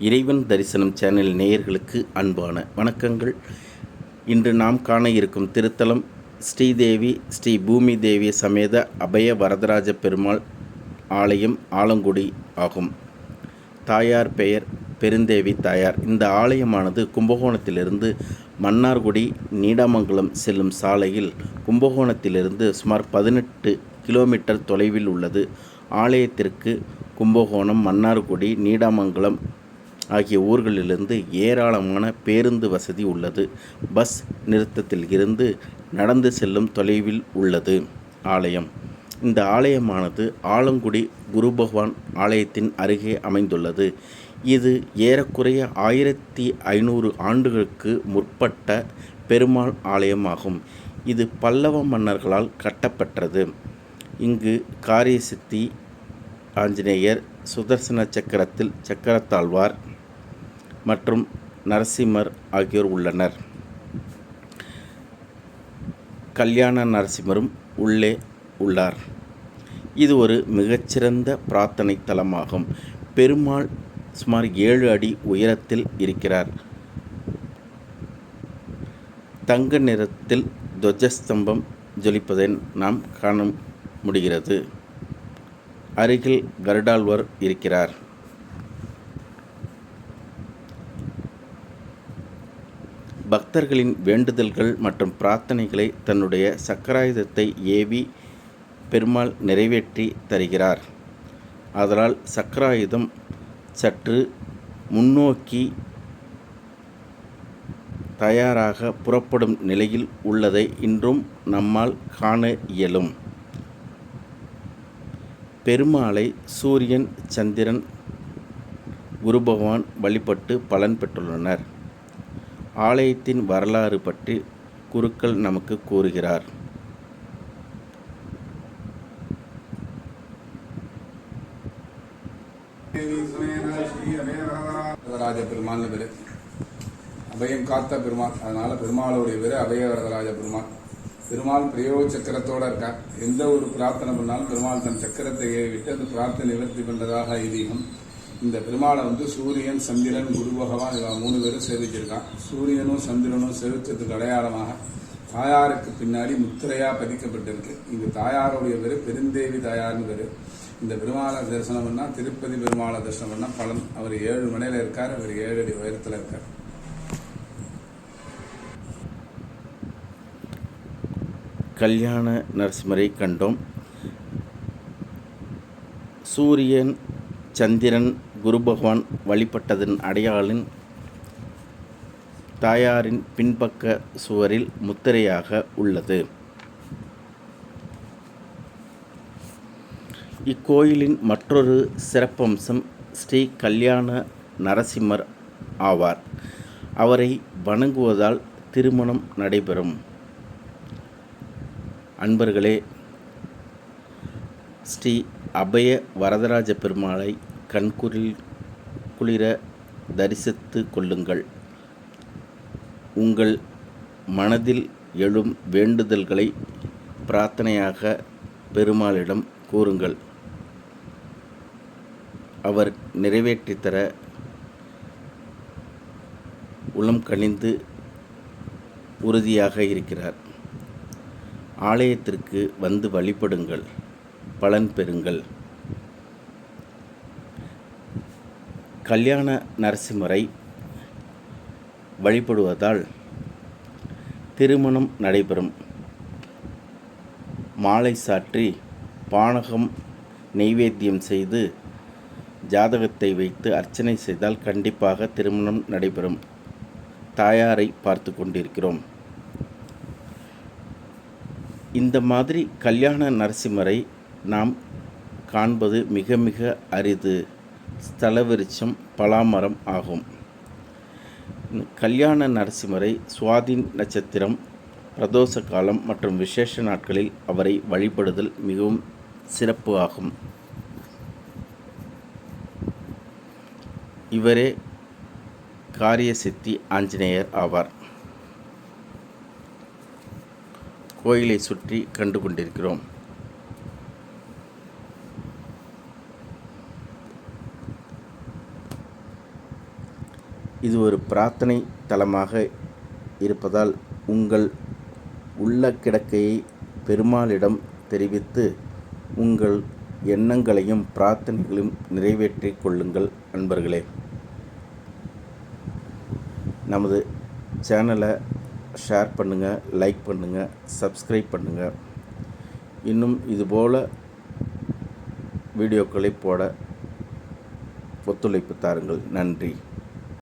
இறைவன் தரிசனம் சேனல் நேயர்களுக்கு அன்பான வணக்கங்கள். இன்று நாம் காண இருக்கும் திருத்தலம் ஸ்ரீதேவி ஸ்ரீ பூமி தேவி சமேத அபய வரதராஜ பெருமாள் ஆலயம் ஆலங்குடி ஆகும். தாயார் பெயர் பெருந்தேவி தாயார். இந்த ஆலயமானது கும்பகோணத்திலிருந்து மன்னார்குடி நீடாமங்கலம் செல்லும் சாலையில் கும்பகோணத்திலிருந்து சுமார் 18 கிலோமீட்டர் தொலைவில் உள்ளது. ஆலயத்திற்கு கும்பகோணம், மன்னார்குடி, நீடாமங்கலம் ஆகிய ஊர்களிலிருந்து ஏராளமான பேருந்து வசதி உள்ளது. பஸ் நிறுத்தத்தில் இருந்து நடந்து செல்லும் தொலைவில் உள்ளது ஆலயம். இந்த ஆலயமானது ஆலங்குடி குரு பகவான் ஆலயத்தின் அருகே அமைந்துள்ளது. இது ஏறக்குறைய 1500 ஆண்டுகளுக்கு முற்பட்ட பெருமாள் ஆலயமாகும். இது பல்லவ மன்னர்களால் கட்டப்பட்டது. இங்கு காரியசித்தி ஆஞ்சநேயர், சுதர்சன சக்கரத்தில் சக்கரத்தாழ்வார் மற்றும் நரசிம்மர் ஆகியோர் உள்ளனர். கல்யாண நரசிம்மரும் உள்ளே உள்ளார். இது ஒரு மிகச்சிறந்த பிரார்த்தனை தலமாகும். பெருமாள் சுமார் 7 அடி உயரத்தில் இருக்கிறார். தங்க நிறத்தில் துவஜஸ்தம்பம் ஜொலிப்பதை நாம் காண முடிகிறது. அருகில் கருடாழ்வார் இருக்கிறார். பக்தர்களின் வேண்டுதல்கள் மற்றும் பிரார்த்தனைகளை தன்னுடைய சக்கராயுதத்தை ஏவி பெருமாள் நிறைவேற்றி தருகிறார். அதனால் சக்கராயுதம் சற்று முன்னோக்கி தயாராக புறப்படும் நிலையில் உள்ளதை இன்றும் நம்மால் காண இயலும். பெருமாளை சூரியன், சந்திரன், குரு பகவான் வழிபட்டு பலன் பெற்றுள்ளனர். ஆலயத்தின் வரலாறு பற்றி குருக்கள் நமக்கு கூறுகிறார். வரதராஜ பெருமாள்னு பேரு. அபயம் காத்த பெருமாள். அதனால பெருமாளுடைய பேரு அபய வரதராஜ பெருமாள். பெருமாள் பிரியோ சக்கரத்தோட இருக்கார். எந்த ஒரு பிரார்த்தனை பண்ணாலும் பெருமாள் தன் சக்கரத்தை ஏவிட்டு அந்த பிரார்த்தனை நிவர்த்தி பண்றதாக ஐதீகம். இந்த பெருமாளை சூரியன், சந்திரன், குரு பகவான் இவன் 3 பேரும் சேவிச்சிருக்கான். சூரியனும் சந்திரனும் சேவிச்சதுக்கு அடையாளமாக தாயாருக்கு பின்னாடி முத்திரையா பதிக்கப்பட்டிருக்கு. இந்த தாயாருடைய பேரு பெருந்தேவி தாயார்னு பேரு. இந்த பெருமாளை தரிசனம் பண்ணா, திருப்பதி பெருமாளை தரிசனம் பண்ணா பலன். அவர் 7 மனையில இருக்கார். அவர் 7 அடி உயரத்துல இருக்கார். கல்யாண நரசிம்மரை கண்டோம். சூரியன், சந்திரன், குரு பகவான் வழிபட்டதன் அடையாளின் தாயாரின் பின்பக்க சுவரில் முத்திரையாக உள்ளது. இக்கோயிலின் மற்றொரு சிறப்பம்சம் ஸ்ரீ கல்யாண நரசிம்மர் ஆவார். அவரை வணங்குவதால் திருமணம் நடைபெறும். அன்பர்களே, ஸ்ரீ அபய வரதராஜ பெருமாளை குளிர தரிசித்து கொள்ளுங்கள். உங்கள் மனதில் எழும் வேண்டுதல்களை பிரார்த்தனையாக பெருமாளிடம் கூறுங்கள். அவர் நிறைவேற்றித்தர உளம் கனிந்து உறுதியாக இருக்கிறார். ஆலயத்திற்கு வந்து வழிபடுங்கள், பலன் பெறுங்கள். கல்யாண நரசிம்மரை வழிபடுவதால் திருமணம் நடைபெறும். மாலை சாற்றி பானகம் நெய்வேத்தியம் செய்து ஜாதகத்தை வைத்து அர்ச்சனை செய்தால் கண்டிப்பாக திருமணம் நடைபெறும். தாயாரை பார்த்து கொண்டிருக்கிறோம். இந்த மாதிரி கல்யாண நரசிம்மரை நாம் காண்பது மிக மிக அரிது. ஸ்தல விருட்சம் பலாமரம் ஆகும். கல்யாண நரசிம்மரை சுவாதி நட்சத்திரம், பிரதோஷ காலம் மற்றும் விசேஷ நாட்களில் அவரை வழிபடுதல் மிகவும் சிறப்பு ஆகும். இவரே காரியசித்தி ஆஞ்சநேயர் ஆவார். கோயிலை சுற்றி கண்டு கொண்டிருக்கிறோம். இது ஒரு பிரார்த்தனை தலமாக இருப்பதால் உங்கள் உள்ள கிடக்கையை பெருமாளிடம் தெரிவித்து உங்கள் எண்ணங்களையும் பிரார்த்தனைகளையும் நிறைவேற்றிக் கொள்ளுங்கள் அன்பர்களே. நமது சேனலை ஷேர் பண்ணுங்கள், லைக் பண்ணுங்கள், சப்ஸ்கிரைப் பண்ணுங்கள். இன்னும் இதுபோல் வீடியோக்களை போட ஒத்துழைப்பு தாருங்கள். நன்றி.